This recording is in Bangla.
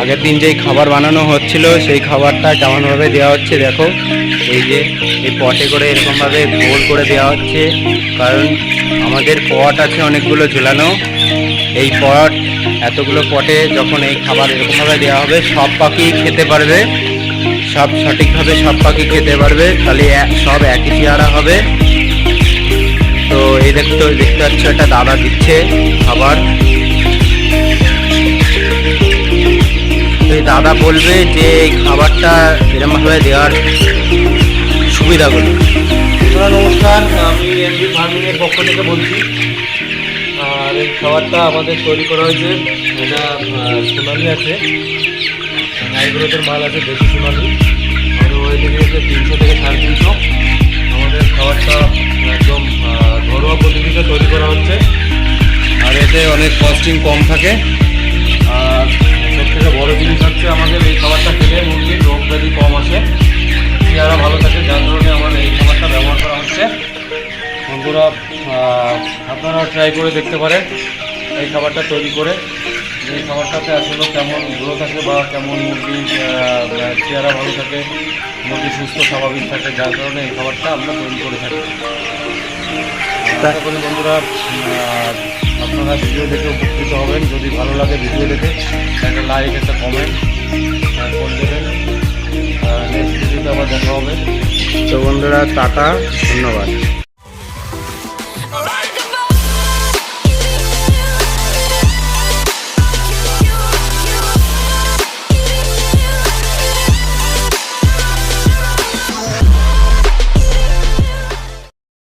আগের দিন যেই খাবার বানানো হচ্ছিল সেই খাবারটা কেমনভাবে দেওয়া হচ্ছে দেখো। এই যে এই পটে করে এরকমভাবে গোল করে দেওয়া হচ্ছে, কারণ আমাদের পট আছে অনেকগুলো ঝুলানো। এই পট এতগুলো পটে যখন এই খাবার এরকমভাবে দেওয়া হবে সব পাখি খেতে পারবে, সব সঠিকভাবে সব পাখি খেতে পারবে, তাহলে সব একই চেহারা হবে। তো এই দেখতে পাচ্ছ একটা দাদা দিচ্ছে খাবার। এই দাদা বলবে যে এই খাবারটা এরকমভাবে দেওয়ার সুবিধাগুলো। নমস্কার, আমি এমবি ফার্মিংয়ের পক্ষ থেকে বলছি। আর এই খাবারটা আমাদের তৈরি করা হয়েছে, এটা সোনালি আছে, হাইব্রিডের মাল আছে, দেশি সোনালি। আমাদের ওই থেকে হচ্ছে 300 থেকে 350। আমাদের খাবারটা একদম ঘরোয়া পদ্ধতিতে তৈরি করা হচ্ছে, আর এতে অনেক কস্টিং কম থাকে। আর সব থেকে বড় জিনিস হচ্ছে আমাদের এই খাবারটা খেলে মুরগির রোগ ব্যাধি কম আসে, চেহারা ভালো থাকে, যার কারণে আমার এই খাবারটা ব্যবহার করা হচ্ছে। বন্ধুরা, আপনারা ট্রাই করে দেখতে পারেন এই খাবারটা তৈরি করে। এই খাবারটাতে আসলে কেমন গ্রোথ থাকে বা কেমন মুরগির চেহারা ভালো থাকে, মুরগি সুস্থ স্বাভাবিক থাকে, যার কারণে এই খাবারটা আমরা তৈরি করে থাকি। আশা করি বন্ধুরা আপনারা ভিডিও দেখে উপকৃত হবেন। যদি ভালো লাগে ভিডিও দেখে একটা লাইক, একটা কমেন্ট করে দেবেন। নেক্সট ভিডিওতে আবার দেখা হবে। তো বন্ধুরা, টাটা, ধন্যবাদ।